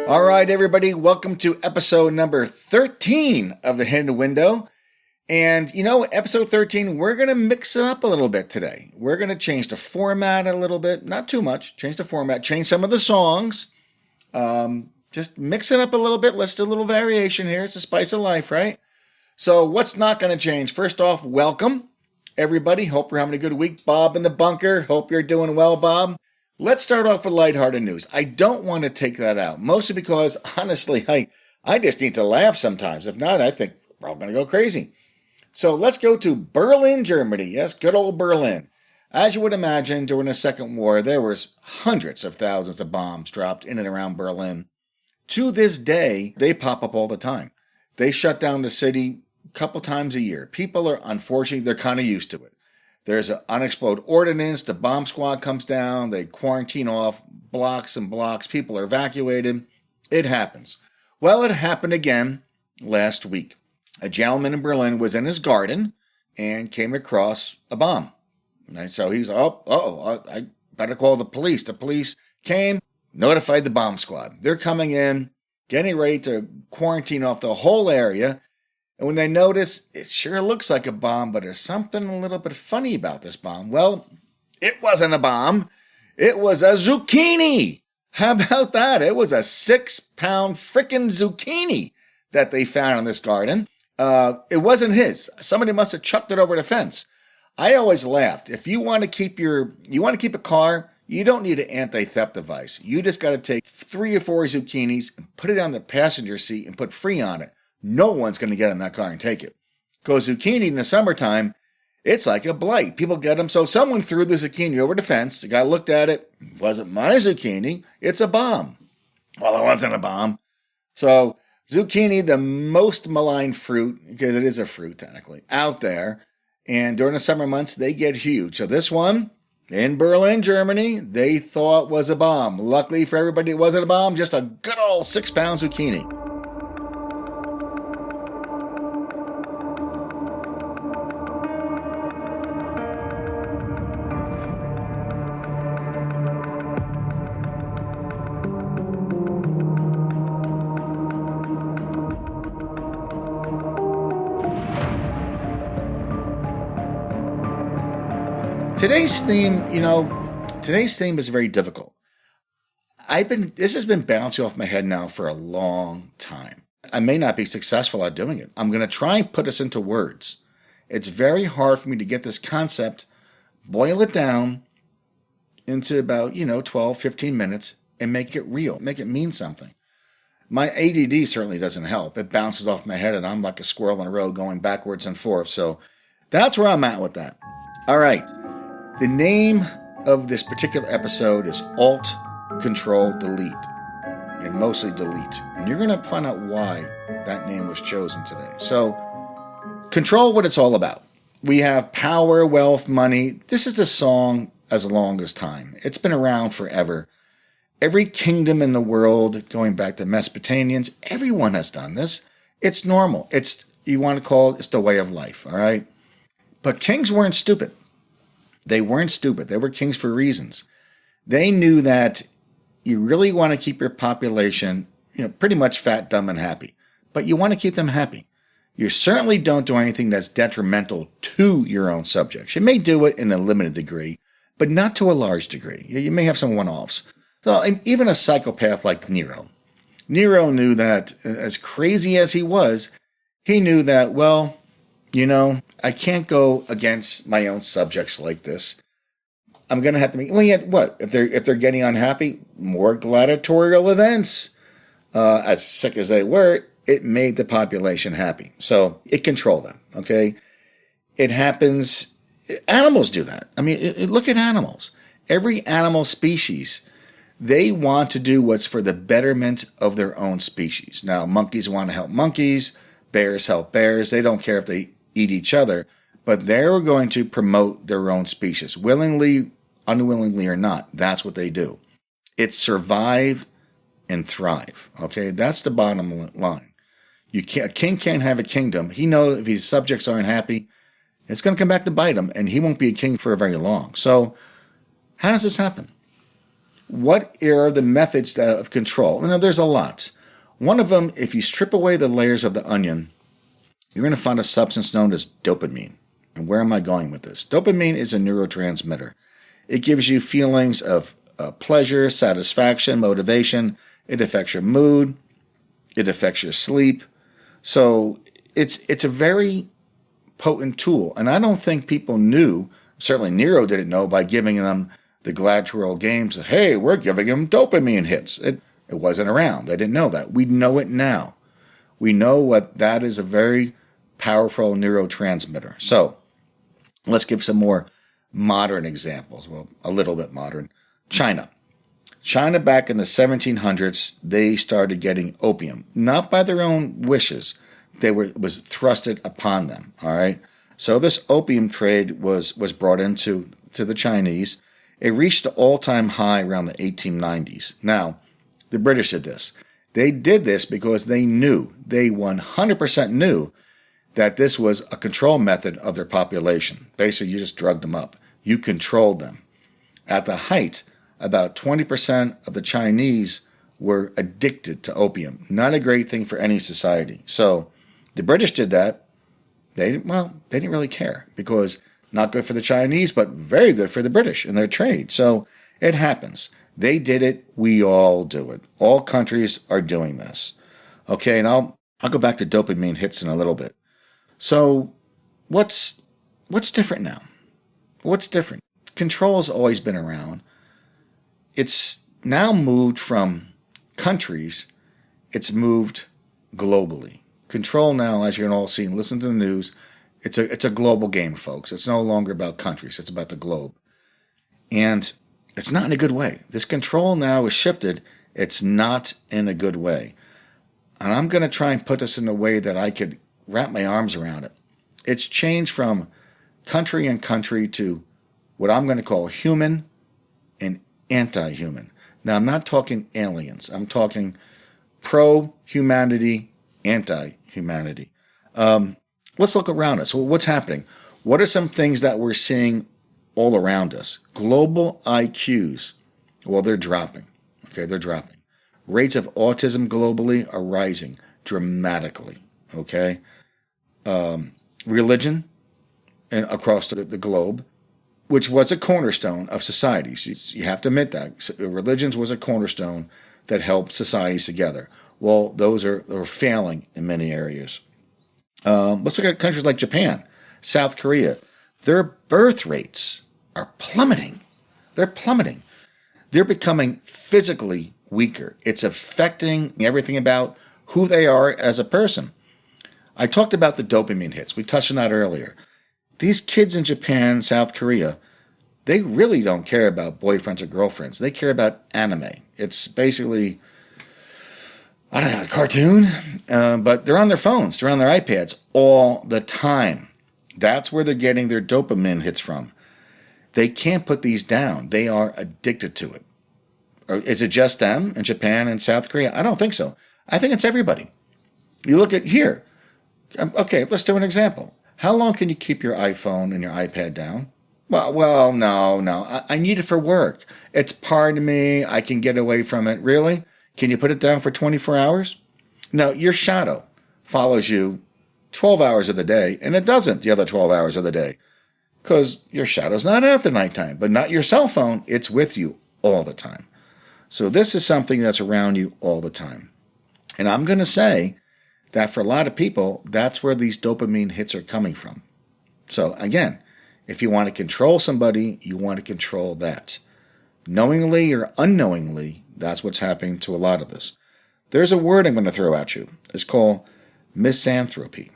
All right, everybody, welcome to episode number 13 of The Hidden Window. And episode 13, we're going to mix it up a little bit today. We're going to change the format a little bit, not too much, change the format, change some of the songs. Just mix it up a little bit. Let's do a little variation here. It's the spice of life, right? So what's not going to change? First off, welcome, everybody. Hope you're having a good week. Bob in the bunker. Hope you're doing well, Bob. Let's start off with lighthearted news. I don't want to take that out, mostly because, honestly, I just need to laugh sometimes. If not, I think we're all going to go crazy. So let's go to Berlin, Germany. Yes, good old Berlin. As you would imagine, during the Second War, there was hundreds of thousands of bombs dropped in and around Berlin. To this day, they pop up all the time. They shut down the city a couple times a year. People are, unfortunately, they're kind of used to it. There's an unexploded ordnance, the bomb squad comes down, they quarantine off blocks and blocks, people are evacuated. It happens. Well, it happened again last week. A gentleman in Berlin was in his garden and came across a bomb. And so he's, I better call the police. The police came, notified the bomb squad. They're coming in, getting ready to quarantine off the whole area. And when they notice, it sure looks like a bomb, but there's something a little bit funny about this bomb. Well, it wasn't a bomb. It was a zucchini. How about that? It was a 6-pound frickin' zucchini that they found in this garden. It wasn't his. Somebody must have chucked it over the fence. I always laughed. If you want to keep a car, you don't need an anti-theft device. You just got to take 3 or 4 zucchinis and put it on the passenger seat and put free on it. No one's going to get in that car and take it. Because zucchini in the summertime, it's like a blight. People get them. So someone threw the zucchini over the fence. The guy looked at it. It wasn't my zucchini. It's a bomb. Well, it wasn't a bomb. So zucchini, the most maligned fruit, because it is a fruit technically, out there. And during the summer months, they get huge. So this one, in Berlin, Germany, they thought was a bomb. Luckily for everybody, it wasn't a bomb. Just a good old 6-pound zucchini. Today's theme is very difficult. This has been bouncing off my head now for a long time. I may not be successful at doing it. I'm going to try and put this into words. It's very hard for me to get this concept, boil it down into about, 12, 15 minutes and make it real, make it mean something. My ADD certainly doesn't help. It bounces off my head and I'm like a squirrel in a road going backwards and forth. So that's where I'm at with that. All right. The name of this particular episode is Alt, Control, Delete, and mostly Delete. And you're going to find out why that name was chosen today. So, control what it's all about. We have power, wealth, money. This is a song as long as time. It's been around forever. Every kingdom in the world, going back to Mesopotamians, everyone has done this. It's normal. It's the way of life, all right? But kings weren't stupid. They weren't stupid. They were kings for reasons. They knew that you really want to keep your population, pretty much fat, dumb, and happy. But you want to keep them happy. You certainly don't do anything that's detrimental to your own subjects. You may do it in a limited degree, but not to a large degree. You may have some one-offs. So even a psychopath like Nero. Nero knew that, as crazy as he was, he knew that, I can't go against my own subjects like this. I'm going to have to make, if they're getting unhappy, more gladiatorial events. As sick as they were, it made the population happy. So it controlled them, okay? It happens, animals do that. Look at animals. Every animal species, they want to do what's for the betterment of their own species. Now, monkeys want to help monkeys, bears help bears. They don't care if they eat each other, but they're going to promote their own species, willingly, unwillingly or not. That's what they do. It's survive and thrive. Okay, that's the bottom line. A king can't have a kingdom. He knows if his subjects aren't happy, it's going to come back to bite him, and he won't be a king for very long. So, how does this happen? What are the methods of control? Now, there's a lot. One of them, if you strip away the layers of the onion, you're going to find a substance known as dopamine. And where am I going with this? Dopamine is a neurotransmitter. It gives you feelings of pleasure, satisfaction, motivation. It affects your mood. It affects your sleep. So it's a very potent tool. And I don't think people knew, certainly Nero didn't know by giving them the gladiatorial games, hey, we're giving them dopamine hits. It wasn't around. They didn't know that. We know it now. We know what that is, a very powerful neurotransmitter. So let's give some more modern examples. Well, a little bit modern. China. China back in the 1700s, they started getting opium, not by their own wishes. It was thrusted upon them, all right? So this opium trade was brought into the Chinese. It reached an all-time high around the 1890s. Now, the British did this. They did this because they 100% knew that this was a control method of their population. Basically, you just drugged them up. You controlled them. At the height, about 20% of the Chinese were addicted to opium. Not a great thing for any society. So the British did that. They didn't really care because not good for the Chinese, but very good for the British and their trade. So it happens. They did it. We all do it. All countries are doing this. Okay, and I'll go back to dopamine hits in a little bit. So what's different now? What's different? Control has always been around. It's now moved from countries. It's moved globally. Control now, as you can all see and listen to the news, it's a global game, folks. It's no longer about countries. It's about the globe. And it's not in a good way. This control now is shifted. It's not in a good way. And I'm going to try and put this in a way that I could wrap my arms around it. It's changed from country and country to what I'm going to call human and anti-human. Now, I'm not talking aliens. I'm talking pro-humanity, anti-humanity. Let's look around us. Well, what's happening? What are some things that we're seeing all around us? Global IQs, well, they're dropping. Okay, they're dropping. Rates of autism globally are rising dramatically. Okay, religion and across the globe, which was a cornerstone of societies. You have to admit that religions was a cornerstone that helped societies together. Well, those are failing in many areas. Let's look at countries like Japan, South Korea. Their birth rates are plummeting. They're plummeting. They're becoming physically weaker. It's affecting everything about who they are as a person. I talked about the dopamine hits. We touched on that earlier. These kids in Japan, South Korea, they really don't care about boyfriends or girlfriends. They care about anime. It's basically, I don't know, a cartoon, but they're on their phones. They're on their iPads all the time. That's where they're getting their dopamine hits from. They can't put these down. They are addicted to it. Or is it just them in Japan and South Korea? I don't think so. I think it's everybody. You look at here. Okay, let's do an example. How long can you keep your iPhone and your iPad down? Well, no. I need it for work. It's part of me. I can get away from it. Really? Can you put it down for 24 hours? No, your shadow follows you 12 hours of the day, and it doesn't the other 12 hours of the day because your shadow's not out the nighttime, but not your cell phone. It's with you all the time. So this is something that's around you all the time. And I'm going to say that for a lot of people, that's where these dopamine hits are coming from. So again, if you want to control somebody, you want to control that. Knowingly or unknowingly, that's what's happening to a lot of us. There's a word I'm going to throw at you. It's called misanthropy.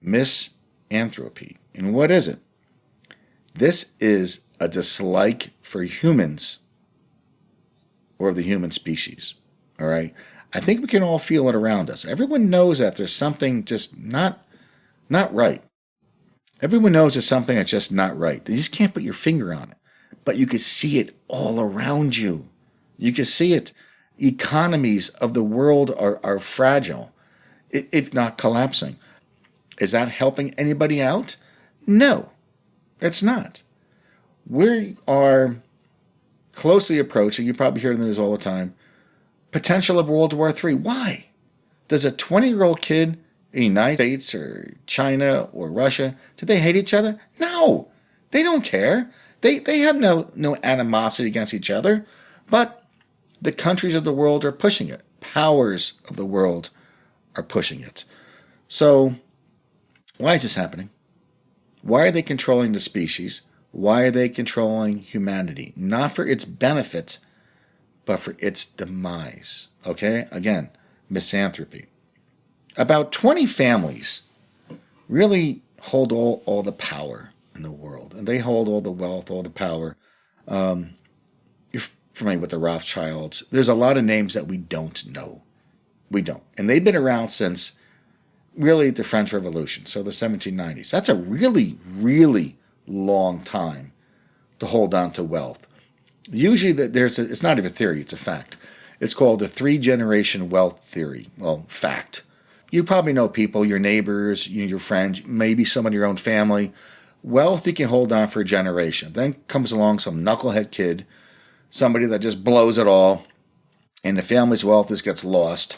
Misanthropy. And what is it? This is a dislike for humans or the human species. All right? I think we can all feel it around us. Everyone knows that there's something just not right. Everyone knows there's something that's just not right. You just can't put your finger on it. But you can see it all around you. You can see it. Economies of the world are fragile, if not collapsing. Is that helping anybody out? No, it's not. We are closely approaching, you probably hear in the news all the time, potential of World War III. Why? Does a 20-year-old kid in the United States or China or Russia, do they hate each other? No, they don't care. They have no animosity against each other, but the countries of the world are pushing it. Powers of the world are pushing it. So why is this happening? Why are they controlling the species? Why are they controlling humanity? Not for its benefit, but for its demise. Okay? Again, misanthropy. About 20 families really hold all the power in the world. And they hold all the wealth, all the power. You're familiar with the Rothschilds. There's a lot of names that we don't know. We don't. And they've been around since really the French Revolution, so the 1790s. That's a really, really long time to hold on to wealth. Usually it's not even a theory, it's a fact. It's called the 3-generation wealth theory. Well, fact. You probably know people, your neighbors, your friends, maybe someone in your own family. Wealth you can hold on for a generation. Then comes along some knucklehead kid, somebody that just blows it all, and the family's wealth just gets lost.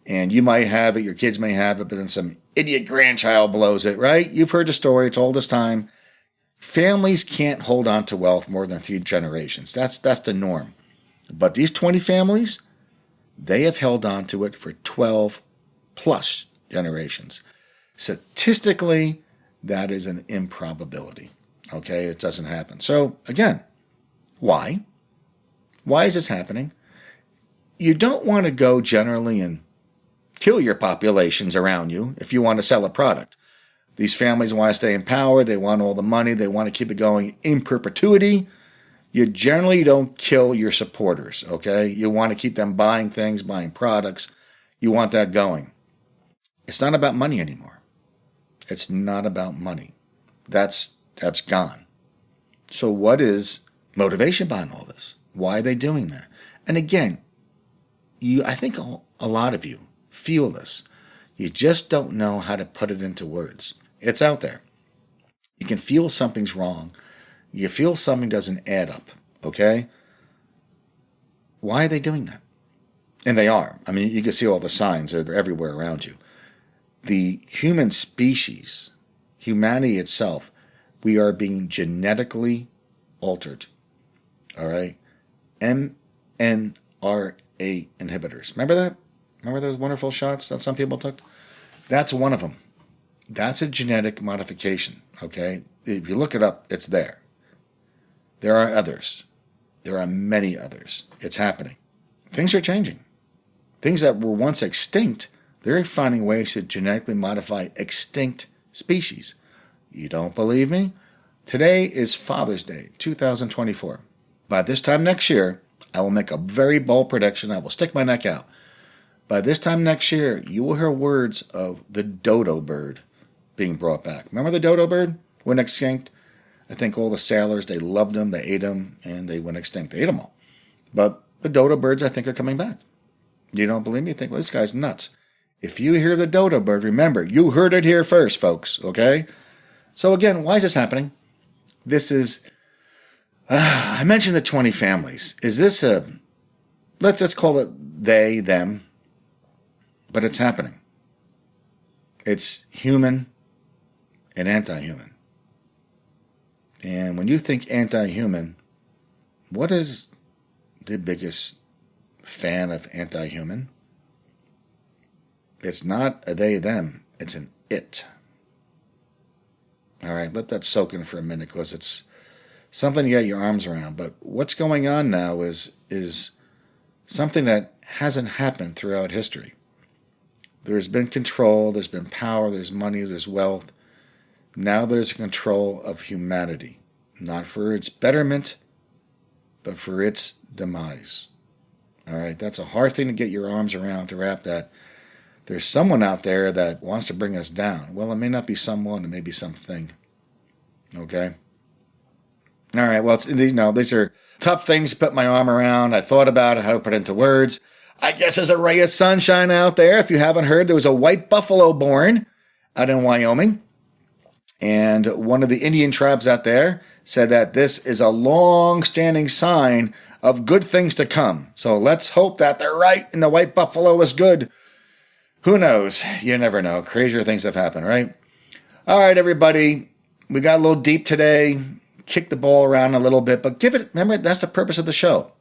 And you might have it, your kids may have it, but then some idiot grandchild blows it, right? You've heard the story, it's all this time. Families can't hold on to wealth more than 3 generations. That's the norm. But these 20 families, they have held on to it for 12 plus generations. Statistically, that is an improbability. Okay, it doesn't happen. So again, why? Why is this happening? You don't want to go generally and kill your populations around you if you want to sell a product. These families want to stay in power. They want all the money. They want to keep it going in perpetuity. You generally don't kill your supporters, okay? You want to keep them buying things, buying products. You want that going. It's not about money anymore. It's not about money. That's gone. So what is motivation behind all this? Why are they doing that? And again, I think a lot of you feel this. You just don't know how to put it into words. It's out there. You can feel something's wrong. You feel something doesn't add up, okay? Why are they doing that? And they are. I mean, you can see all the signs. They're everywhere around you. The human species, humanity itself, we are being genetically altered, all right? mNRA inhibitors. Remember that? Remember those wonderful shots that some people took? That's one of them. That's a genetic modification, okay? If you look it up, it's there. There are others. There are many others. It's happening. Things are changing. Things that were once extinct, they're finding ways to genetically modify extinct species. You don't believe me? Today is Father's Day, 2024. By this time next year, I will make a very bold prediction. I will stick my neck out. By this time next year, you will hear words of the dodo bird being brought back. Remember the dodo bird? Went extinct. I think all the sailors, they loved them, they ate them, and they went extinct. They ate them all. But the dodo birds, I think, are coming back. You don't believe me? You think, well, this guy's nuts. If you hear the dodo bird, remember, you heard it here first, folks, okay? So again, why is this happening? This is, I mentioned the 20 families. Is this let's call it they, them, but it's happening. It's human and anti-human. And when you think anti-human, what is the biggest fan of anti-human? It's not a they, them. It's an it. All right, let that soak in for a minute because it's something to get your arms around. But what's going on now is something that hasn't happened throughout history. There's been control, there's been power, there's money, there's wealth. Now there's control of humanity, not for its betterment, but for its demise. All right, that's a hard thing to get your arms around, to wrap that. There's someone out there that wants to bring us down. Well, it may not be someone, it may be something. Okay? All right, well, these are tough things to put my arm around. I thought about it, how to put it into words. I guess there's a ray of sunshine out there. If you haven't heard, there was a white buffalo born out in Wyoming. And one of the Indian tribes out there said that this is a long-standing sign of good things to come. So let's hope that they're right and the white buffalo is good. Who knows? You never know. Crazier things have happened, right? All right, everybody. We got a little deep today. Kick the ball around a little bit, but remember, that's the purpose of the show.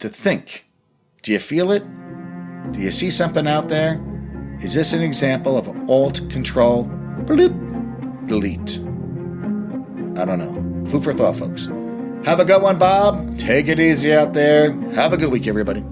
To think. Do you feel it? Do you see something out there? Is this an example of Alt, Control, bloop, delete? I don't know. Food for thought, folks. Have a good one, Bob. Take it easy out there. Have a good week, everybody.